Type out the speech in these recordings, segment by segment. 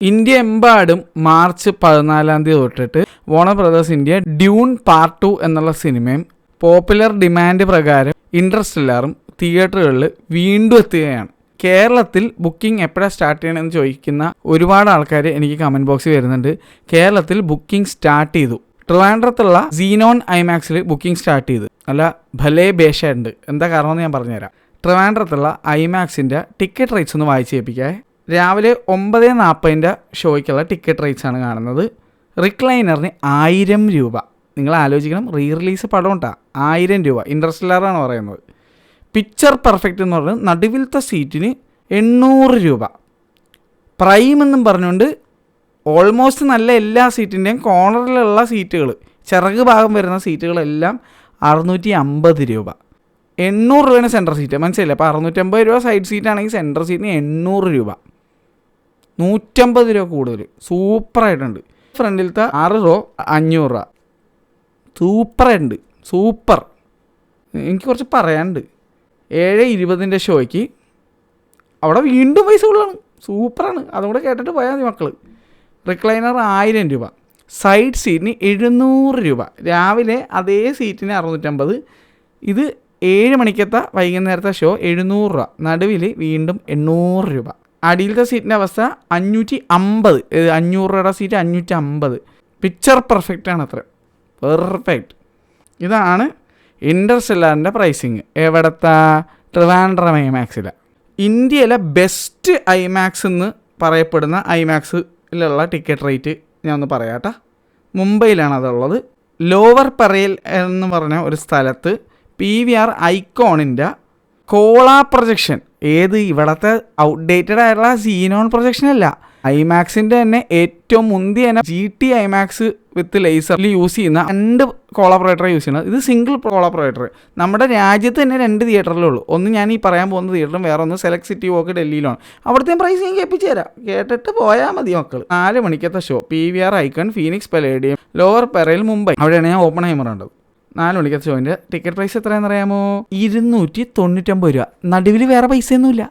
India എമ്പാടും March 14 തൊട്ടിട്ട് Warner brothers India Dune part 2 എന്നുള്ള സിനിമയും പോപ്പുലർ ഡിമാൻഡ് പ്രകാരം ഇൻട്രസ്റ്റെല്ലാറും തിയേറ്ററുകളിൽ വീണ്ടും എത്തുകയാണ്. കേരളത്തിൽ ബുക്കിംഗ് എപ്പോഴാണ് സ്റ്റാർട്ട് ചെയ്യണമെന്ന് ചോദിക്കുന്ന ഒരുപാട് ആൾക്കാർ എനിക്ക് കമൻറ്റ് ബോക്സിൽ വരുന്നുണ്ട്. കേരളത്തിൽ ബുക്കിംഗ് സ്റ്റാർട്ട് ചെയ്തു. ട്രിവാൻഡ്രത്തുള്ള സീനോൺ ഐമാക്സിൽ ബുക്കിംഗ് സ്റ്റാർട്ട് ചെയ്തു. അല്ല ഭലേ ബേഷുണ്ട്. എന്താ കാരണമെന്ന് ഞാൻ പറഞ്ഞുതരാം. ട്രിവാൻഡ്രത്തുള്ള ഐമാക്സിൻ്റെ ടിക്കറ്റ് റേറ്റ്സ് ഒന്ന് വായിച്ച് കേൾപ്പിക്കാം. രാവിലെ 9:40 ഷോയ്ക്കുള്ള ടിക്കറ്റ് റേറ്റ്സ് ആണ് കാണുന്നത്. റിക്ലൈനറിന് 1000 രൂപ. നിങ്ങൾ ആലോചിക്കണം, റീ റിലീസ് പടം ഉണ്ടാ 1000 രൂപ. ഇൻട്രസ്റ്റെല്ലാറാണ് പറയുന്നത്. പിക്ചർ പെർഫെക്റ്റ് എന്ന് പറഞ്ഞാൽ നടുവിലത്തെ സീറ്റിന് 800 രൂപ. പ്രൈം എന്നും പറഞ്ഞുകൊണ്ട് ഓൾമോസ്റ്റ് നല്ല എല്ലാ സീറ്റിൻ്റെയും കോർണറിലുള്ള സീറ്റുകൾ, ചിറക് ഭാഗം വരുന്ന സീറ്റുകളെല്ലാം 650 രൂപ. 800 രൂപയാണ് സെൻട്രൽ സീറ്റ്. മനസ്സിലായില്ലേ? അപ്പോൾ 650 രൂപ സൈഡ് സീറ്റാണെങ്കിൽ സെൻട്രൽ സീറ്റിന് 800 രൂപ, 150 രൂപ കൂടുതൽ. സൂപ്പറായിട്ടുണ്ട്. ഫ്രണ്ടിലത്തെ 6 റോ 500 രൂപ. സൂപ്പറായിട്ടുണ്ട്, സൂപ്പർ. എനിക്ക് കുറച്ച് പറയാനുണ്ട്. 7:20 ഷോയ്ക്ക് അവിടെ വീണ്ടും പൈസ കൂടുതലാണ്. സൂപ്പറാണ്. അതും കൂടെ കേട്ടിട്ട് പോയാൽ മതി മക്കൾ. റിക്ലൈനർ 1000 രൂപ. സൈഡ് സീറ്റിന് 700 രൂപ. രാവിലെ അതേ സീറ്റിന് 650. ഇത് 7 മണിക്കത്തെ വൈകുന്നേരത്തെ ഷോ 700 രൂപ. നടുവിൽ വീണ്ടും 800 രൂപ. അടിയിലത്തെ സീറ്റിൻ്റെ അവസ്ഥ 550. 500 രൂപയുടെ സീറ്റ് 550. പിക്ചർ പെർഫെക്റ്റാണ് അത്ര. പെർഫെക്റ്റ്. ഇതാണ് ഇൻട്രസ്റ്റെല്ലാറിൻ്റെ പ്രൈസിങ്. എവിടത്തെ? ട്രിവാൻഡ്രം ഐമാക്സിലെ. ഇന്ത്യയിലെ ബെസ്റ്റ് ഐമാക്സ് എന്ന് പറയപ്പെടുന്ന ഐമാക്സിലുള്ള ടിക്കറ്റ് റേറ്റ് ഞാൻ ഒന്ന് പറയാം കേട്ടോ. മുംബൈയിലാണ് അതുള്ളത്. ലോവർ പറയൽ എന്ന് പറഞ്ഞ ഒരു സ്ഥലത്ത് PVR ഐക്കോണിൻ്റെ കോള പ്രൊജക്ഷൻ. ഏത്? ഇവിടുത്തെ ഔട്ട്ഡേറ്റഡ് ആയിട്ടുള്ള സീനോൺ പ്രൊജക്ഷൻ അല്ല. ഐമാക്സിൻ്റെ തന്നെ ഏറ്റവും മുന്തിയ GT ഐമാക്സ് വിത്ത് ലേസറിൽ യൂസ് ചെയ്യുന്ന 2 കോളാബറേറ്റർ യൂസ് ചെയ്യുന്നത്. ഇത് സിംഗിൾ കോളാബറേറ്റർ. നമ്മുടെ രാജ്യത്ത് തന്നെ 2 തിയേറ്ററിലേ ഉള്ളൂ. ഒന്ന് ഞാൻ ഈ പറയാൻ പോകുന്ന തിയേറ്ററും വേറെ ഒന്ന് സെലക്ട് സിറ്റി വോക്ക് ഡൽഹിയിലാണ്. അവിടുത്തെ പ്രൈസ് ഞാൻ കേൾപ്പിച്ച് തരാം. കേട്ടിട്ട് പോയാൽ മതി മക്കൾ. 4 മണിക്കത്തെ show PVR Icon Phoenix Palladium Lower പെറയിൽ മുംബൈ. അവിടെയാണ് ഞാൻ ഓപ്പൺ ഹൈമർ ഉണ്ടത്. 4 മണിക്കത്തെ ഷോൻ്റെ ടിക്കറ്റ് പ്രൈസ് എത്രയാണെന്ന് അറിയാമോ? 299 രൂപ. നടുവിൽ വേറെ പൈസയൊന്നുമില്ല.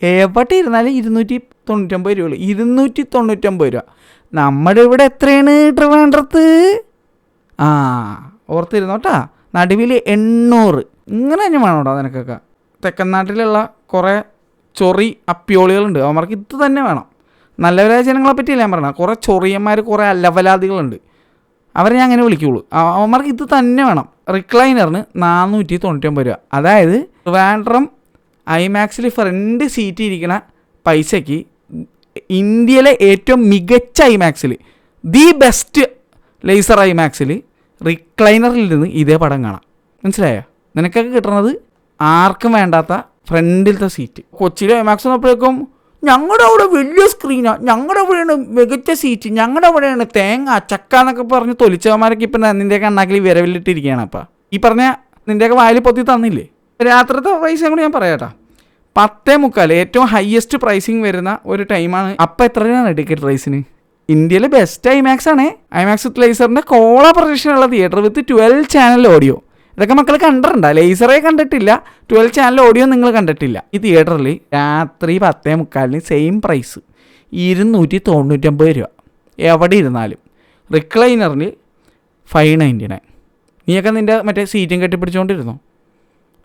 എവിടെ ഇരുന്നാലും 299 രൂപ. 299 രൂപ. നമ്മുടെ ഇവിടെ എത്രയാണ് ട്രിവാൻഡ്രത്ത്? ഓർത്തിരുന്നോട്ടാ. നടുവിൽ 800. ഇങ്ങനെ തന്നെ വേണോട്ടോ നിനക്കൊക്കെ. തെക്കൻ നാട്ടിലുള്ള കുറേ ചൊറി അപ്പിയോളികളുണ്ട്. അവന്മാർക്ക് ഇത് തന്നെ വേണം. നല്ലവരായ ജനങ്ങളെ പറ്റിയില്ല ഞാൻ പറഞ്ഞത്. കുറേ ചൊറിയന്മാർ, കുറേ അലവലാദികളുണ്ട്. അവരെ ഞാൻ അങ്ങനെ വിളിക്കുള്ളൂ. അവന്മാർക്ക് ഇത് തന്നെ വേണം. റിക്ലൈനറിന് 499 രൂപ. അതായത് ട്രിവാൻഡ്രം ഐമാക്സിൽ ഫ്രണ്ട് സീറ്റ് ഇരിക്കുന്ന പൈസയ്ക്ക് ഇന്ത്യയിലെ ഏറ്റവും മികച്ച ഐമാക്സിൽ, ദി ബെസ്റ്റ് ലേസർ ഐമാക്സിൽ റിക്ലൈനറിൽ നിന്ന് ഇതേ പടം കാണാം. മനസ്സിലായോ? നിനക്കൊക്കെ കിട്ടുന്നത് ആർക്കും വേണ്ടാത്ത ഫ്രണ്ടിലത്തെ സീറ്റ്. കൊച്ചിയിലെ ഐമാക്സ് വന്നപ്പോഴേക്കും ഞങ്ങളുടെ അവിടെ വലിയ സ്ക്രീനാണ്, ഞങ്ങളുടെ അവിടെയാണ് മികച്ച സീറ്റ്, ഞങ്ങളുടെ അവിടെയാണ് തേങ്ങ ചക്ക എന്നൊക്കെ പറഞ്ഞ് തൊലിച്ചവന്മാരൊക്കെ ഇപ്പം നിൻ്റെയൊക്കെ അണ്ണാക്കിൽ വിരവിലിട്ടിരിക്കുകയാണ്. അപ്പം ഈ പറഞ്ഞ നിൻ്റെയൊക്കെ വായിൽ പൊത്തി തന്നില്ലേ? രാത്രിത്തെ പ്രൈസ് കൂടി ഞാൻ പറയാട്ടോ. 10:45 ഏറ്റവും ഹയസ്റ്റ് പ്രൈസിങ് വരുന്ന ഒരു ടൈമാണ്. അപ്പം എത്രയാണ് ടിക്കറ്റ് പ്രൈസിന്? ഇന്ത്യയിലെ ബെസ്റ്റ് ഐമാക്സ് ആണ്. ഐമാക്സ് വിത്ത് ലേസറിൻ്റെ കോള പ്രൊജക്ഷനുള്ള തിയേറ്റർ വിത്ത് 12 ചാനൽ ഓഡിയോ. ഇതൊക്കെ മക്കൾ കണ്ടിട്ടുണ്ടോ? ലേസറേ കണ്ടിട്ടില്ല, 12 ചാനൽ ഓഡിയോ നിങ്ങൾ കണ്ടിട്ടില്ല. ഈ തിയേറ്ററിൽ രാത്രി 10:45 സെയിം പ്രൈസ് 299 രൂപ. എവിടെ ഇരുന്നാലും. റിക്ലൈനറിന് 599. നീയൊക്കെ നിൻ്റെ മറ്റേ സീറ്റും കെട്ടിപ്പിടിച്ചുകൊണ്ടിരുന്നോ?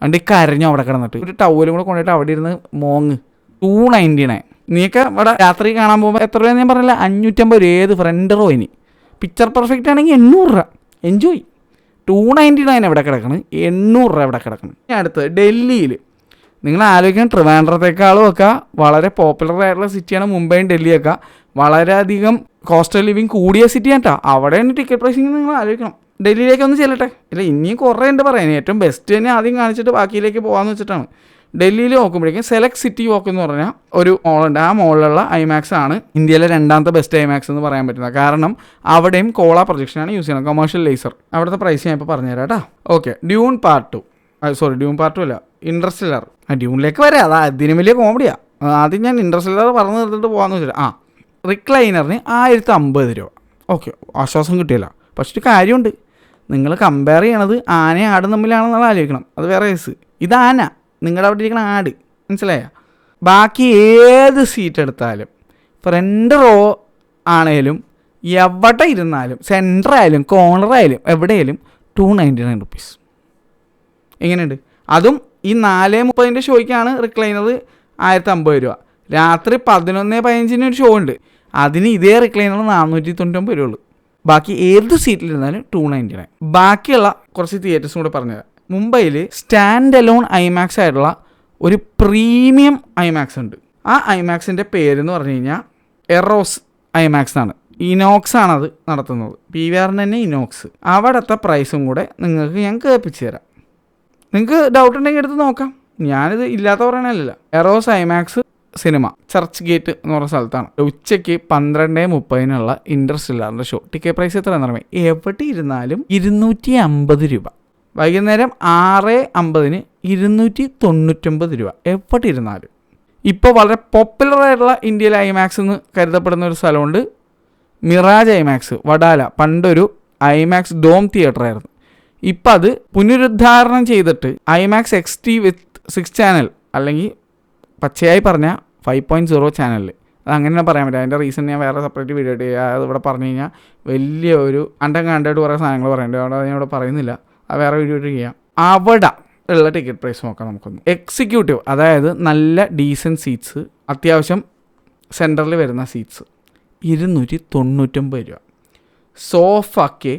അണ്ട് കരഞ്ഞോ അവിടെ കിടന്നിട്ട്? ഒരു ടവലും കൂടെ കൊണ്ടുപോയിട്ട് അവിടെ ഇരുന്ന് മോങ്ങ്. 299. നീയൊക്കെ ഇവിടെ രാത്രി കാണാൻ പോകുമ്പോൾ എത്ര രൂപ ഞാൻ പറഞ്ഞില്ല? 550 രൂപ. ഏത്? ഫ്രണ്ട് റോയിന്. പിക്ചർ പെർഫെക്റ്റ് ആണെങ്കിൽ 800 രൂപ. എൻജോയ്. 299 എവിടെ കിടക്കണം? 800 രൂപ എവിടെ കിടക്കണം? ഇനി അടുത്ത് ഡൽഹിയിൽ. നിങ്ങൾ ആലോചിക്കണം, ട്രിവാൻഡ്രത്തേക്കാളും ഒക്കെ വളരെ പോപ്പുലർ ആയിട്ടുള്ള സിറ്റിയാണ് മുംബൈയും ഡൽഹിയൊക്കെ. വളരെയധികം കോസ്റ്റ് ഓഫ് ലിവിങ് കൂടിയ സിറ്റിയാണ് കേട്ടോ. അവിടെയാണ് ടിക്കറ്റ് പ്രൈസിങ്. നിങ്ങൾ ആലോചിക്കണം. ഡൽഹിയിലേക്കൊന്ന് ചെല്ലട്ടെ. ഇല്ല, ഇനിയും കുറേ ഉണ്ട് പറയാൻ. ഏറ്റവും ബെസ്റ്റ് തന്നെ ആദ്യം കാണിച്ചിട്ട് ബാക്കിയിലേക്ക് പോകാമെന്ന് വെച്ചിട്ടാണ്. ഡൽഹിയിൽ നോക്കുമ്പോഴേക്കും സെലക്ട് സിറ്റി വോക്ക് എന്ന് പറഞ്ഞാൽ ഒരു മോളുണ്ട്. ആ മോളിലുള്ള ഐമാക്സ് ആണ് ഇന്ത്യയിലെ 2ാമത്തെ ബെസ്റ്റ് ഐമാക്സ് എന്ന് പറയാൻ പറ്റുന്നത്. കാരണം അവിടെയും കോള പ്രൊജക്ഷനാണ് യൂസ് ചെയ്യുന്നത്, കൊമേഴ്ഷ്യൽ ലേസർ. അവിടുത്തെ പ്രൈസ് ഞാൻ ഇപ്പോൾ പറഞ്ഞുതരാം കേട്ടോ. Okay, Dune part 2. Dune part 2 അല്ല, ഇൻട്രസ്റ്റെല്ലാർ. ഡ്യൂണിലേക്ക് വരാം. അതിന് വലിയ കോമഡിയാണ്. ആദ്യം ഞാൻ ഇൻട്രസ്റ്റെല്ലാർ പറഞ്ഞു നിർത്തിട്ട് പോകാമെന്ന് വെച്ചിട്ട്. റിക്ലൈനറിന് 1050 രൂപ. ഓക്കെ, ആശ്വാസം കിട്ടിയല്ലോ. പക്ഷേ ഒരു കാര്യമുണ്ട്. നിങ്ങൾ കമ്പയർ ചെയ്യണത് ആനയും ആടും തമ്മിലാണെന്നുള്ള ആലോചിക്കണം. അത് വേറെ കേസ്. ഇത് ആന, നിങ്ങളുടെ അവിടെ ഇരിക്കണ ആട്. മനസ്സിലായ? ബാക്കി ഏത് സീറ്റ് എടുത്താലും ഫ്രണ്ട് റോ ആണേലും എവിടെ ഇരുന്നാലും സെൻറ്ററായാലും കോർണറായാലും എവിടെയായാലും 299 റുപ്പീസ്. എങ്ങനെയുണ്ട്? അതും ഈ 4:30 ഷോയ്ക്കാണ് റിക്ലൈനർ 1050 രൂപ. രാത്രി 11:15 ഒരു ഷോ ഉണ്ട്, അതിന് ഇതേ റിക്ലൈനർ 499 രൂപ ഉള്ളൂ. ബാക്കി ഏത് സീറ്റിലിരുന്നാലും 299. ബാക്കിയുള്ള കുറച്ച് തിയേറ്റേഴ്സും കൂടെ പറഞ്ഞുതരാം. മുംബൈയിൽ സ്റ്റാൻഡ് അലോൺ ഐമാക്സ് ആയിട്ടുള്ള ഒരു പ്രീമിയം ഐമാക്സ് ഉണ്ട്. ആ ഐമാക്സിൻ്റെ പേരെന്ന് പറഞ്ഞു കഴിഞ്ഞാൽ എറോസ് ഐമാക്സ് ആണ്. ഇനോക്സ് ആണത് നടത്തുന്നത്. PVRന് തന്നെ ഇനോക്സ്. അവിടുത്തെ പ്രൈസും കൂടെ നിങ്ങൾക്ക് ഞാൻ കേൾപ്പിച്ച് തരാം. നിങ്ങൾക്ക് ഡൗട്ട് ഉണ്ടെങ്കിൽ എടുത്ത് നോക്കാം, ഞാനിത് ഇല്ലാത്ത പറയണല്ലോ. Eros IMAX cinema Churchgate എന്ന് പറഞ്ഞ സ്ഥലത്താണ്. ഉച്ചയ്ക്ക് 12:30 ഇൻ്റർസ്റ്റെല്ലാറിൻ്റെ ഷോ. ടിക്കറ്റ് പ്രൈസ് എത്രയാണെന്ന് പറയുമ്പോൾ എവിടെ ഇരുന്നാലും 250 രൂപ. വൈകുന്നേരം 6:50 299 രൂപ എവിടെ ഇരുന്നാലും. ഇപ്പോൾ വളരെ പോപ്പുലറായിട്ടുള്ള ഇന്ത്യയിലെ ഐമാക്സ് എന്ന് കരുതപ്പെടുന്ന ഒരു സ്ഥലമുണ്ട്, മിറാജ് ഐമാക്സ്, വഡാല. പണ്ടൊരു ഐമാക്സ് ഡോം തിയേറ്റർ ആയിരുന്നു. ഇപ്പം അത് പുനരുദ്ധാരണം ചെയ്തിട്ട് ഐമാക്സ് XT വിത്ത് 6 ചാനൽ, അല്ലെങ്കിൽ പച്ചയായി പറഞ്ഞാൽ 5.0 ചാനലിൽ. അത് അങ്ങനെ തന്നെ പറയാൻ പറ്റില്ല. അതിൻ്റെ റീസൺ ഞാൻ വേറെ സെപ്പറേറ്റ് വീഡിയോ ഇട്ട് അത് ഇവിടെ പറഞ്ഞു കഴിഞ്ഞാൽ വലിയ ഒരു കണ്ടിട്ട് കുറേ സാധനങ്ങൾ പറയേണ്ടത്, അവിടെ ഞാൻ ഇവിടെ പറയുന്നില്ല, അത് വേറെ വീഡിയോ ഇട്ട് ചെയ്യാം. അവിടെ ഉള്ള ടിക്കറ്റ് പ്രൈസ് നോക്കാം നമുക്കൊന്ന്. എക്സിക്യൂട്ടീവ്, അതായത് നല്ല ഡീസൻറ്റ് സീറ്റ്സ്, അത്യാവശ്യം സെൻറ്ററിൽ വരുന്ന സീറ്റ്സ് 299 രൂപ. സോഫയ്ക്ക്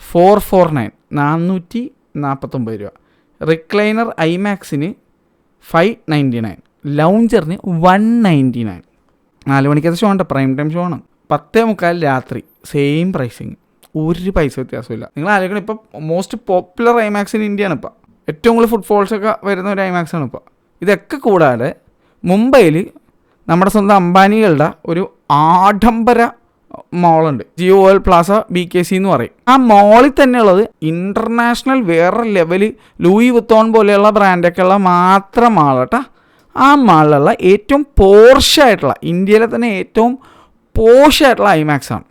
449 449 രൂപ. റിക്ലൈനർ ഐമാക്സിന് 599. ലൗഞ്ചറിന് 199. 4 മണിക്കത്തെ ഷോ ഉണ്ട്, പ്രൈം ടൈം ഷോ ആണ്. 10:30 രാത്രി, സെയിം പ്രൈസിങ്, ഒരു പൈസ വ്യത്യാസമില്ല. നിങ്ങൾ ആലോചിക്കണം, ഇപ്പം മോസ്റ്റ് പോപ്പുലർ ഐമാക്സ് ഇൻ ഇന്ത്യയാണ്. ഇപ്പം ഏറ്റവും കൂടുതൽ ഫുട്ഫോൾസൊക്കെ വരുന്ന ഒരു ഐമാക്സാണ് ഇപ്പോൾ. ഇതൊക്കെ കൂടാതെ മുംബൈയിൽ നമ്മുടെ സ്വന്തം അംബാനികളുടെ ഒരു ആഡംബര മോളുണ്ട്, ജിയോ വേൾഡ് പ്ലാസ BKC എന്ന് പറയും. ആ മോളിൽ തന്നെയുള്ളത് ഇൻ്റർനാഷണൽ വേറെ ലെവൽ ലൂയി വുത്തോൺ പോലെയുള്ള ബ്രാൻഡൊക്കെ ഉള്ള മാത്രം മാളാട്ടാ. ആ മാളിലുള്ള ഏറ്റവും പോർഷായിട്ടുള്ള, ഇന്ത്യയിലെ തന്നെ ഏറ്റവും പോർഷായിട്ടുള്ള ഐമാക്സാണ്.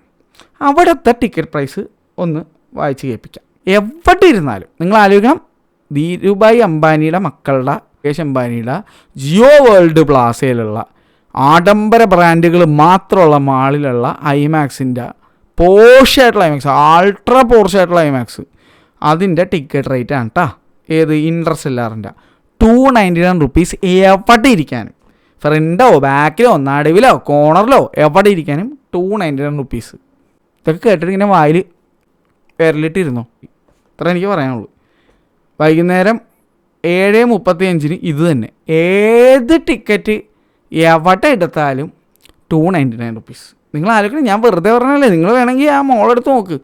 അവിടുത്തെ ടിക്കറ്റ് പ്രൈസ് ഒന്ന് വായിച്ച് കേൾപ്പിക്കാം. എവിടെ ഇരുന്നാലും നിങ്ങൾ ആലോചിക്കണം, ധീരുഭായ് അംബാനിയുടെ മക്കളുടെ, മുകേഷ് അംബാനിയുടെ ജിയോ വേൾഡ് പ്ലാസയിലുള്ള ആഡംബര ബ്രാൻഡുകൾ മാത്രമുള്ള മാളിലുള്ള ഐമാക്സിൻ്റെ പോർഷായിട്ടുള്ള ഐമാക്സ്, അൾട്രാ പോർഷായിട്ടുള്ള ഐമാക്സ്, അതിൻ്റെ ടിക്കറ്റ് റേറ്റ് ആണ് കേട്ടോ. ഏത്? ഇൻ്റർസ്റ്റെല്ലാറിൻ്റെ 299 റുപ്പീസ്. എവിടെ ഇരിക്കാനും, ഫ്രണ്ടോ ബാക്കിലോ നടുവിലോ കോർണറിലോ എവിടെ ഇരിക്കാനും 299 റുപ്പീസ്. ഇതൊക്കെ കേട്ടിട്ട് ഇങ്ങനെ വായിൽ വിരലിട്ടിരുന്നോ, ഇത്ര എനിക്ക് പറയാനുള്ളൂ. വൈകുന്നേരം 7:35 ഇത് തന്നെ. ഏത് ടിക്കറ്റ് എവിടെ എടുത്താലും 299 റുപ്പീസ്. നിങ്ങൾ ആലോചിക്കണം, ഞാൻ വെറുതെ പറഞ്ഞല്ലേ. നിങ്ങൾ വേണമെങ്കിൽ ആ മോളെടുത്ത് നോക്ക്.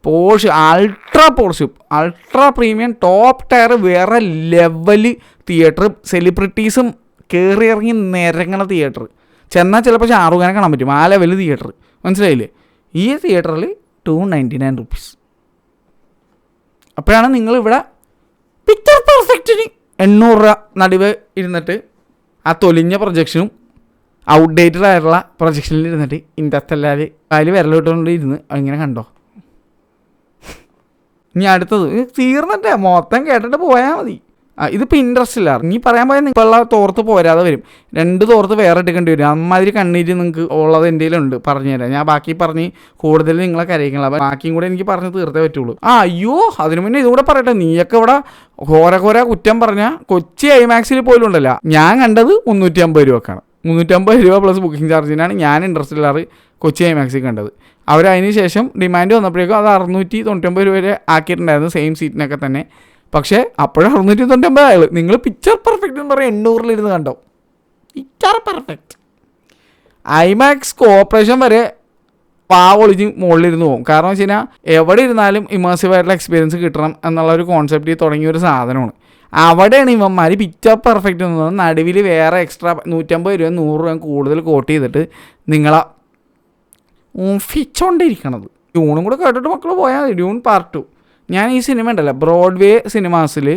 Porsche, ultra Porsche, ultra premium top tier വേറെ ലെവൽ തിയേറ്റർ, സെലിബ്രിറ്റീസും കയറി ഇറങ്ങി നിരങ്ങണ തിയേറ്റർ. ചെന്നാൽ ചിലപ്പോൾ ഷാറുഖ് ഖാനെ കാണാൻ പറ്റും, ആ ലെവൽ തിയേറ്റർ. മനസ്സിലായില്ലേ? ഈ തിയേറ്ററിൽ 299 റുപ്പീസ്. അപ്പോഴാണ് നിങ്ങളിവിടെ പിക്ചർ പെർഫെക്റ്റിന് 800 രൂപ നടുവ് ഇരുന്നിട്ട് ആ തൊലിഞ്ഞ പ്രൊജക്ഷനും ഔട്ട്ഡേറ്റഡ് ആയിട്ടുള്ള പ്രൊജക്ഷനിൽ ഇരുന്നിട്ട് ഇൻ്റർസ്റ്റെല്ലാർ അതിൽ വിരലിട്ടുകൊണ്ട് ഇരുന്ന് ഇങ്ങനെ കണ്ടോ. ഇനി അടുത്തത് തീർന്നിട്ടേ മൊത്തം കേട്ടിട്ട് പോയാൽ മതി. ഇതിപ്പോൾ ഇൻ്റർസ്റ്റെല്ലാർ ഇനി പറയാൻ പോയാൽ നിങ്ങളുള്ള തോർത്ത് പോരാതെ വരും. 2 തോർത്ത് വേറെ എടുക്കേണ്ടി വരും. അമ്മാതിരി കണ്ണീര് നിങ്ങൾക്ക് ഉള്ളത് എന്തെങ്കിലും ഉണ്ട്, പറഞ്ഞുതരാം. ഞാൻ ബാക്കി പറഞ്ഞ് കൂടുതൽ നിങ്ങളെ കരയിക്കണം. ബാക്കിയും കൂടെ എനിക്ക് പറഞ്ഞ് തീർത്തേ പറ്റുള്ളൂ. അയ്യോ, അതിനു മുന്നേ ഇതുകൂടെ പറയട്ടെ. നീയൊക്കെ ഇവിടെ ഘോര കുറ്റം പറഞ്ഞാൽ കൊച്ചി ഐമാക്സിൽ പോലും ഉണ്ടല്ലോ. ഞാൻ കണ്ടത് 350 രൂപക്കാണ്. 350 രൂപ പ്ലസ് ബുക്കിംഗ് ചാർജിനാണ് ഞാൻ ഇൻ്റർസ്റ്റെല്ലാർ കൊച്ചി ഐമാക്സിൽ കണ്ടത്. അവരതിന് ശേഷം ഡിമാൻഡ് വന്നപ്പോഴേക്കും അത് 699 രൂപ വരെ ആക്കിയിട്ടുണ്ടായിരുന്നു, സെയിം സീറ്റിനൊക്കെ തന്നെ. പക്ഷേ അപ്പോഴും 699 ആയുള്ളൂ. നിങ്ങൾ പിക്ചർ പെർഫെക്റ്റ് എന്ന് പറയാം 800 കണ്ടോ. പിക്ചർ പെർഫെക്റ്റ് ഐമാക്സ് കോർപ്പറേഷൻ വരെ പാവൊളിച്ച് മുകളിലിരുന്ന് പോകും. കാരണം വെച്ച് കഴിഞ്ഞാൽ എവിടെ ഇരുന്നാലും ഇമേഴ്സീവ് ആയിട്ടുള്ള എക്സ്പീരിയൻസ് കിട്ടണം എന്നുള്ള ഒരു കോൺസെപ്റ്റ് തുടങ്ങിയൊരു സാധനമാണ്. അവിടെയാണ് ഇവന്മാർ പിക്ചർ പെർഫെക്റ്റ് എന്ന് പറഞ്ഞാൽ നടുവിൽ വേറെ എക്സ്ട്രാ 150 രൂപ 100 രൂപ കൂടുതൽ കോട്ട് ചെയ്തിട്ട് നിങ്ങളെ ഓഫിച്ചോണ്ടിരിക്കണത്. ഡ്യൂണും കൂടെ കേട്ടിട്ട് മക്കൾ പോയാൽ മതി. Dune part 2. ഞാൻ ഈ സിനിമ ഉണ്ടല്ലോ ബ്രോഡ്വേ സിനിമാസിൽ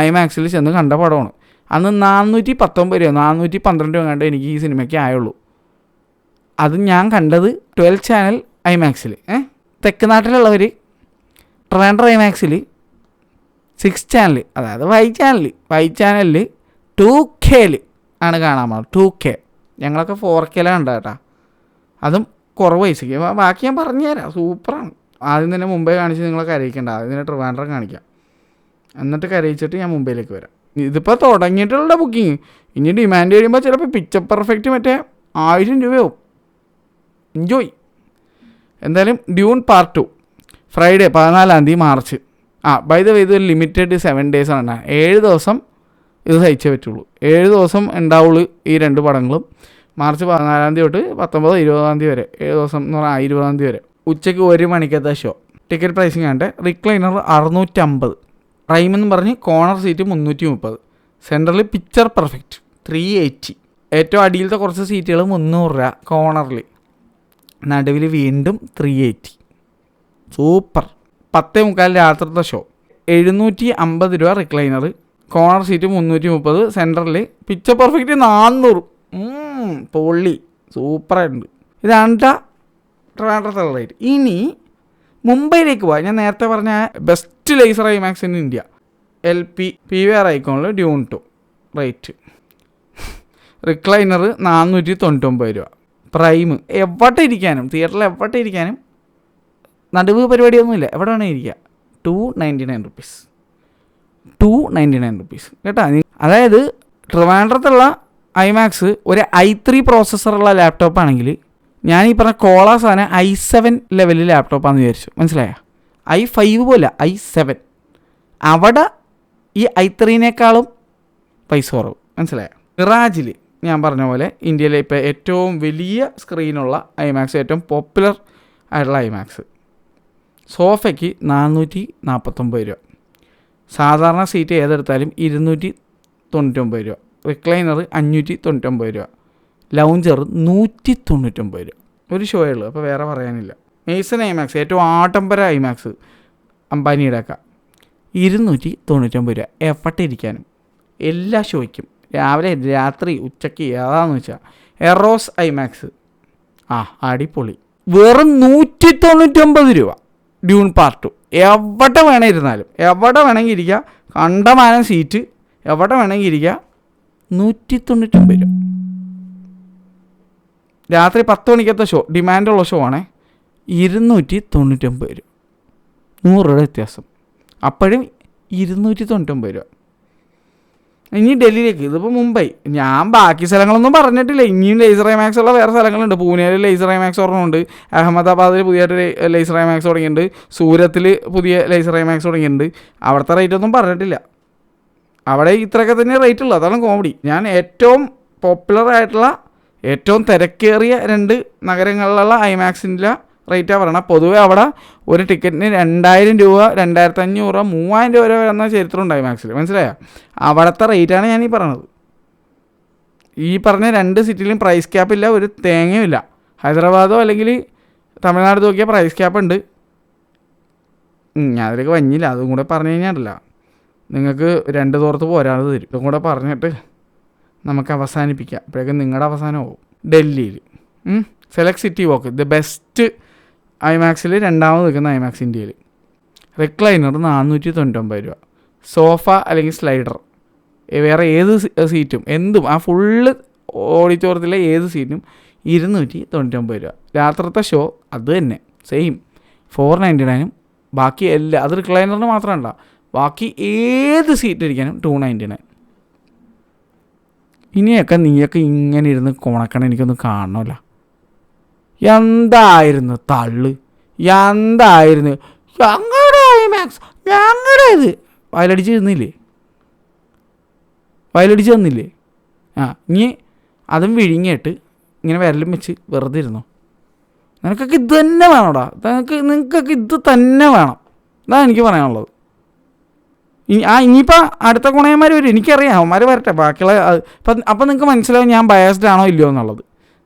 ഐമാക്സിൽ ചെന്ന് കണ്ട പടമാണ്. അന്ന് 419 രൂപ 412 രൂപ കണ്ട് എനിക്ക് ഈ സിനിമയ്ക്ക് ആയുള്ളൂ. അത് ഞാൻ കണ്ടത് 12 ചാനൽ ഐമാക്സിൽ. തെക്ക് നാട്ടിലുള്ളവർ ട്രാൻഡർ ഐമാക്സിൽ 6 ചാനൽ, അതായത് വൈ ചാനലിൽ 2K ആണ് കാണാൻ പോകുന്നത്. 2K. ഞങ്ങളൊക്കെ 4K കണ്ട കേട്ടോ. അതും കുറവ് പൈസയ്ക്ക്. ബാക്കി ഞാൻ പറഞ്ഞുതരാം, സൂപ്പറാണ്. ആദ്യം തന്നെ മുംബൈ കാണിച്ച് നിങ്ങളെ കരയിക്കേണ്ട, ആദ്യം തന്നെ ട്രിവാൻഡ്രം കാണിക്കാം, എന്നിട്ട് കരയിച്ചിട്ട് ഞാൻ മുംബൈയിലേക്ക് വരാം. ഇതിപ്പോൾ തുടങ്ങിയിട്ടുള്ള ബുക്കിങ്, ഇനി ഡിമാൻഡ് കഴിയുമ്പോൾ ചിലപ്പോൾ പിക്ചർ പെർഫെക്റ്റ് മറ്റേ 1000 രൂപയാവും. എൻജോയ്. എന്തായാലും Dune part 2 Friday 14 March. By the way ഇത് ലിമിറ്റഡ് 7 days ആണ്. 7 ദിവസം ഇത് സഹിച്ചേ പറ്റുള്ളൂ. 7 ദിവസം ഉണ്ടാവുള്ളൂ ഈ 2 പടങ്ങളും. മാർച്ച് 14 തൊട്ട് 19-20 വരെ, 7 ദിവസം എന്ന് പറഞ്ഞാൽ 20 വരെ. ഉച്ചയ്ക്ക് 1 മണിക്കത്തെ ഷോ. ടിക്കറ്റ് പ്രൈസിങ് ആണ്ട് റിക്ലൈനർ 650, പ്രൈം എന്ന് പറഞ്ഞ് corner seat 330, central picture perfect 380. ഏറ്റവും അടിയിലത്തെ കുറച്ച് സീറ്റുകൾ 300 രൂപ കോർണറിൽ, നടുവിൽ വീണ്ടും 380. സൂപ്പർ. 10:45 രാത്രിത്തെ ഷോ 750 രൂപ recliner, corner seat 330, central picture perfect 400. പൊള്ളി, സൂപ്പറായിട്ടുണ്ട്. ഇതാണ് ട്രിവാൻഡ്രത്തുള്ള റേറ്റ്. ഇനി മുംബൈയിലേക്ക് പോകാം. ഞാൻ നേരത്തെ പറഞ്ഞ best laser IMAX in India, LP PVR ഐക്കോണിൽ ഡ്യൂൺ 2 റേറ്റ്. റിക്ലൈനർ 499 രൂപ, പ്രൈം എവിടെ ഇരിക്കാനും, തിയേറ്ററിൽ എവിടെ ഇരിക്കാനും, നടുവ് പരിപാടിയൊന്നുമില്ല, എവിടെ വേണമെങ്കിൽ ഇരിക്കുക, 299 റുപ്പീസ്. 299 റുപ്പീസ് കേട്ടോ. അതായത് ട്രിവാൻഡ്രത്തുള്ള ഐമാക്സ് ഒരു i3 പ്രോസസ്സറുള്ള ലാപ്ടോപ്പാണെങ്കിൽ, ഞാൻ ഈ പറഞ്ഞ കോള സാധനം i7 ലെവലിൽ ലാപ്ടോപ്പാണെന്ന് വിചാരിച്ചു, മനസ്സിലായ? i5 പോലെ i7. അവിടെ ഈ i3-നേക്കാളും പൈസ കുറവ്, മനസ്സിലായ? മിറാജിൽ ഞാൻ പറഞ്ഞ പോലെ ഇന്ത്യയിലെ ഇപ്പോൾ ഏറ്റവും വലിയ സ്ക്രീനുള്ള ഐമാക്സ്, ഏറ്റവും പോപ്പുലർ ആയിട്ടുള്ള ഐമാക്സ്, സോഫയ്ക്ക് 449 രൂപ, സാധാരണ സീറ്റ് ഏതെടുത്താലും 299 രൂപ, റിക്ലൈനർ 599 രൂപ, ലൗഞ്ചർ 199 രൂപ. ഒരു ഷോയേ ഉള്ളൂ, അപ്പോൾ വേറെ പറയാനില്ല. മേസൺ ഐമാക്സ്, ഏറ്റവും ആഡംബര ഐമാക്സ് അംബാനിയുടെ ഒക്കെ, 299 രൂപ. എഫട്ടിരിക്കാനും എല്ലാ ഷോയ്ക്കും, രാവിലെ രാത്രി ഉച്ചയ്ക്ക് ഏതാന്ന് വെച്ചാൽ. എറോസ് ഐമാക്സ് അടിപൊളി, വെറും 199 രൂപ. ഡ്യൂൺ പാർട്ട് 2 എവിടെ വേണേ ഇരുന്നാലും, എവിടെ വേണമെങ്കിൽ ഇരിക്കുക, കണ്ടമാനം സീറ്റ്, എവിടെ വേണമെങ്കിൽ ഇരിക്കുക, 199 രൂപ. രാത്രി 10 മണിക്കത്തെ ഷോ, ഡിമാൻഡുള്ള ഷോ ആണേ, 299 രൂപ. 100 രൂപയുടെ വ്യത്യാസം. അപ്പോഴും 299 രൂപ. ഇനി ഡൽഹിയിലേക്ക്, ഇതിപ്പോൾ മുംബൈ. ഞാൻ ബാക്കി സ്ഥലങ്ങളൊന്നും പറഞ്ഞിട്ടില്ല. ഇനിയും ലേസർ ഐമാക്സ് ഉള്ള വേറെ സ്ഥലങ്ങളുണ്ട്. പൂനെയിൽ ലേസർ ഐമാക്സ് ഒരെണ്ണമുണ്ട്, അഹമ്മദാബാദിൽ പുതിയൊരു ലേസർ ഐമാക്സ് തുടങ്ങിയിട്ടുണ്ട്, സൂരത്തിൽ പുതിയ ലേസർ ഐമാക്സ് തുടങ്ങിയിട്ടുണ്ട്. അവിടുത്തെ റേറ്റൊന്നും പറഞ്ഞിട്ടില്ല. അവിടെ ഇത്രയൊക്കെ തന്നെ റേറ്റ് ഉള്ളൂ, അതാണ് കോമഡി. ഞാൻ ഏറ്റവും പോപ്പുലർ ആയിട്ടുള്ള, ഏറ്റവും തിരക്കേറിയ 2 നഗരങ്ങളിലുള്ള ഐമാക്സിൻ്റെ റേറ്റാണ് പറയണത്. പൊതുവേ അവിടെ ഒരു ടിക്കറ്റിന് 2000 രൂപ, 2500 രൂപ, 3000 രൂപ വരെ വരുന്ന ചരിത്രമുണ്ട് ഐമാക്സിൽ, മനസ്സിലായോ? അവിടുത്തെ റേറ്റാണ് ഞാൻ ഈ പറയണത്. ഈ പറഞ്ഞ 2 സിറ്റിയിലും പ്രൈസ് ക്യാപ്പില്ല, ഒരു തേങ്ങയുമില്ല. ഹൈദരാബാദോ അല്ലെങ്കിൽ തമിഴ്നാട് നോക്കിയാൽ പ്രൈസ് ക്യാപ്പ് ഉണ്ട്. ഞാൻ അതിലേക്ക് വഞ്ഞില്ല, അതും കൂടെ പറഞ്ഞു കഴിഞ്ഞാലല്ല നിങ്ങൾക്ക് 2 തോർത്ത് പോരാതെ തരും. ഇതും കൂടെ പറഞ്ഞിട്ട് നമുക്ക് അവസാനിപ്പിക്കാം. അപ്പോഴേക്കും നിങ്ങളുടെ അവസാനമാവും. ഡൽഹിയിൽ Select City Walk, the best ഐമാക്സിൽ 2ാമത് നിൽക്കുന്ന ഐമാക്സ് ഇന്ത്യയിൽ. റിക്ലൈനർ 499 രൂപ, സോഫ അല്ലെങ്കിൽ സ്ലൈഡർ, വേറെ ഏത് സീറ്റും എന്തും, ആ ഫുള്ള് ഓഡിറ്റോറിയത്തിലെ ഏത് സീറ്റും 299 രൂപ. രാത്രിത്തെ ഷോ അത് തന്നെ സെയിം 499. ബാക്കി എല്ലാ, അത് റിക്ലൈനറിന് മാത്രമല്ല, ബാക്കി ഏത് സീറ്റ് ഇരിക്കാനും 299. ഇനിയൊക്കെ നീയൊക്കെ ഇങ്ങനെ ഇരുന്ന് കൊണക്കണം, എനിക്കൊന്ന് കാണണമല്ല. എന്തായിരുന്നു തള്ളു, എന്തായിരുന്നു ഞങ്ങളുടെ ഐമാക്സ്, ഞങ്ങളുടെ ഇത് വയലടിച്ച് തന്നില്ലേ, വയലടിച്ച് തന്നില്ലേ? ഇനി അതും വിഴുങ്ങിയിട്ട് ഇങ്ങനെ വിരലും വെച്ച് വെറുതെ ഇരുന്നോ? നിനക്കൊക്കെ ഇത് തന്നെ വേണോടാ, നിങ്ങൾക്കൊക്കെ ഇത് തന്നെ വേണം. ഇതാണ് എനിക്ക് പറയാനുള്ളത്. ഇനിയിപ്പോൾ അടുത്ത ഗുണയന്മാർ വരും, എനിക്കറിയാം, അവന്മാർ വരട്ടെ. ബാക്കിയുള്ള അപ്പം നിങ്ങൾക്ക് മനസ്സിലാവും ഞാൻ ബയസ്ഡ് ആണോ ഇല്ലയോ എന്നുള്ളത്.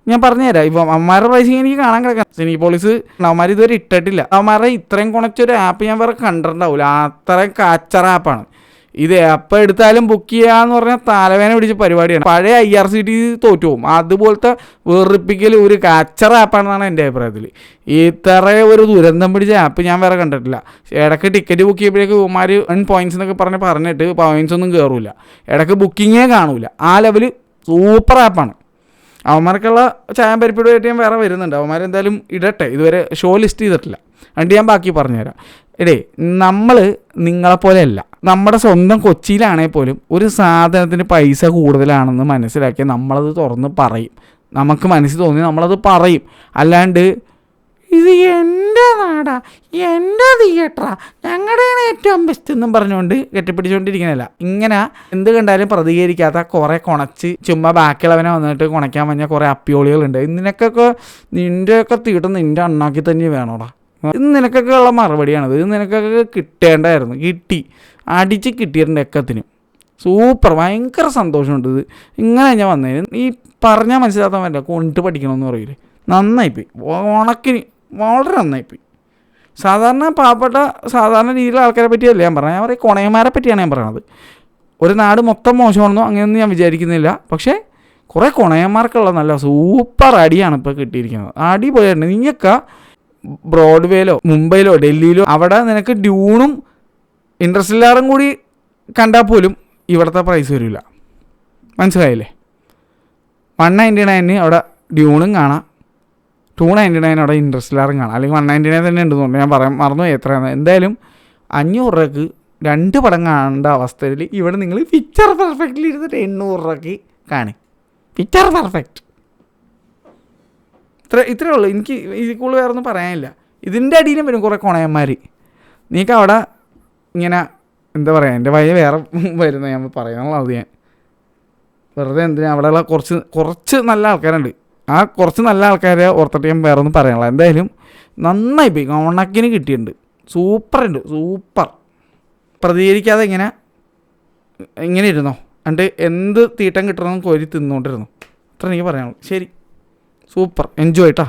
ഞാൻ പറഞ്ഞുതരാം. ഇപ്പം അവന്മാരുടെ പ്രൈസിങ് എനിക്ക് കാണാൻ കിടക്കാം. സിനിപോളിസ് അവന്മാർ ഇതുവരെ ഇട്ടിട്ടില്ല. അവന്മാരുടെ ഇത്രയും കുണച്ചൊരു ആപ്പ് ഞാൻ വേറെ കണ്ടിട്ടുണ്ടാവില്ല. അത്രയും കാച്ചറ ആപ്പാണ് ഇത്. എപ്പോൾ എടുത്താലും ബുക്ക് ചെയ്യാന്ന് പറഞ്ഞാൽ തലവേന പിടിച്ച പരിപാടിയാണ്. പഴയ IRCTC തോറ്റു പോകും. അതുപോലത്തെ വെറുപ്പിക്കൽ ഒരു കാച്ചറ ആപ്പാണെന്നാണ് എൻ്റെ അഭിപ്രായത്തിൽ. ഇത്ര ഒരു ദുരന്തം പിടിച്ച ആപ്പ് ഞാൻ വേറെ കണ്ടിട്ടില്ല. ഇടയ്ക്ക് ടിക്കറ്റ് ബുക്ക് ചെയ്യുമ്പോഴേക്ക് ഇവന്മാർ 1 പോയിൻറ്റ്സ് എന്നൊക്കെ പറഞ്ഞിട്ട് പോയിൻറ്റ്സ് ഒന്നും കയറില്ല. ഇടയ്ക്ക് ബുക്കിങ്ങേ കാണൂല. ആ ലെവൽ സൂപ്പർ ആപ്പാണ്. അവന്മാർക്കുള്ള ചായം പരിപ്പിടുമായിട്ട് ഞാൻ വേറെ വരുന്നുണ്ട്. അവന്മാരെന്തായാലും ഇടട്ടെ, ഇതുവരെ ഷോ ലിസ്റ്റ് ചെയ്തിട്ടില്ല. എന്നിട്ട് ഞാൻ ബാക്കി പറഞ്ഞുതരാം. നമ്മൾ നിങ്ങളെപ്പോലെയല്ല. നമ്മുടെ സ്വന്തം കൊച്ചിയിലാണെങ്കിൽ പോലും ഒരു സാധനത്തിന് പൈസ കൂടുതലാണെന്ന് മനസ്സിലാക്കിയാൽ നമ്മളത് തുറന്ന് പറയും. നമുക്ക് മനസ്സിൽ തോന്നി നമ്മളത് പറയും. അല്ലാണ്ട് ഇത് എൻ്റെ നാടാ, എൻ്റെ തിയേറ്ററാ, ഞങ്ങളുടെയാണ് ഏറ്റവും ബെസ്റ്റ് എന്നും പറഞ്ഞുകൊണ്ട് കെട്ടിപ്പിടിച്ചുകൊണ്ടിരിക്കുന്നതല്ല. ഇങ്ങനെ എന്ത് കണ്ടാലും പ്രതികരിക്കാത്ത കുറേ കുണച്ച് ചുമ്മാ ബാക്കിയുള്ളവനെ വന്നിട്ട് കുണയ്ക്കാൻ പറഞ്ഞ കുറേ അപ്പിയോളികളുണ്ട്. ഇതിനൊക്കെ നിൻ്റെയൊക്കെ തീട്ടം നിൻ്റെ അണ്ണാക്കി തന്നെ വേണോടാ. ഇത് നിനക്കൊക്കെ ഉള്ള മറുപടിയാണിത്. ഇത് നിനക്കൊക്കെ കിട്ടേണ്ടായിരുന്നു. അടിച്ച് കിട്ടിയിട്ടുണ്ട് എക്കത്തിനും. സൂപ്പർ, ഭയങ്കര സന്തോഷമുണ്ട്. ഇത് ഇങ്ങനെ ഞാൻ വന്നതിന് ഈ പറഞ്ഞാൽ മനസ്സിലാക്കാൻ പറ്റില്ല. കൊണ്ടിട്ട് പഠിക്കണമെന്ന് പറയില്ലേ, നന്നായിപ്പോയി. ഉണക്കിന് വളരെ നന്നായിപ്പോയി. സാധാരണ പാവപ്പെട്ട സാധാരണ രീതിയിലുള്ള ആൾക്കാരെ പറ്റിയല്ല ഞാൻ പറഞ്ഞത്. ഞാൻ പറയും കൊണയന്മാരെ പറ്റിയാണ് ഞാൻ പറയണത്. ഒരു നാട് മൊത്തം മോശമാണെന്നോ അങ്ങനെയൊന്നും ഞാൻ വിചാരിക്കുന്നില്ല. പക്ഷേ കുറേ കൊണയന്മാർക്കുള്ള നല്ല സൂപ്പർ അടിയാണ് ഇപ്പോൾ കിട്ടിയിരിക്കുന്നത്. അടി പോയിട്ടുണ്ട്. നീയൊക്കെ ബ്രോഡ്വേയിലോ മുംബൈയിലോ ഡൽഹിയിലോ അവിടെ നിനക്ക് ഡ്യൂണും ഇൻട്രസ്റ്റെല്ലാറും കൂടി കണ്ടാൽ പോലും ഇവിടുത്തെ പ്രൈസ് വരില്ല. മനസ്സിലായില്ലേ? 199 അവിടെ ഡ്യൂണും കാണാം, 299 അവിടെ ഇൻട്രസ്റ്റെല്ലാറും കാണാം. അല്ലെങ്കിൽ 199 തന്നെ ഉണ്ടെന്ന് തോന്നുന്നു. ഞാൻ പറയാൻ മറന്നുപോയി എത്രയാണ്. എന്തായാലും 500 രൂപയ്ക്ക് 2 പടം കാണേണ്ട അവസ്ഥയിൽ ഇവിടെ നിങ്ങൾ പിക്ചർ പെർഫെക്റ്റിൽ ഇരുന്നിട്ട് 800 രൂപയ്ക്ക് കാണും. Picture perfect. ഇത്രയേ ഉള്ളൂ. എനിക്ക് ഇതിൽ കൂടുതൽ വേറെ ഒന്നും പറയാനില്ല. ഇതിൻ്റെ അടിയിലും വരും കുറേ കൊണയന്മാർ. നീക്ക് അവിടെ ഇങ്ങനെ എന്താ പറയുക, എൻ്റെ വയ വേറെ വരുന്ന ഞാൻ പറയാനുള്ളത്. ഞാൻ വെറുതെ എന്തിനാ, അവിടെയുള്ള കുറച്ച് നല്ല ആൾക്കാരുണ്ട്. ആ കുറച്ച് നല്ല ആൾക്കാരെ ഓർത്തിട്ട് ഞാൻ വേറെ ഒന്നും പറയാനുള്ള. എന്തായാലും നന്നായി പോയി, കണക്കിന് കിട്ടിയിട്ടുണ്ട്. സൂപ്പർ. പ്രതികരിക്കാതെ ഇങ്ങനെ ഇരുന്നോ, എന്നിട്ട് എന്ത് തീട്ടം കിട്ടണമെന്ന് കോരി തിന്നുകൊണ്ടിരുന്നു. അത്ര എനിക്ക് പറയാനുള്ളൂ. ശരി, സൂപ്പർ, എൻജോയ് കേട്ടോ.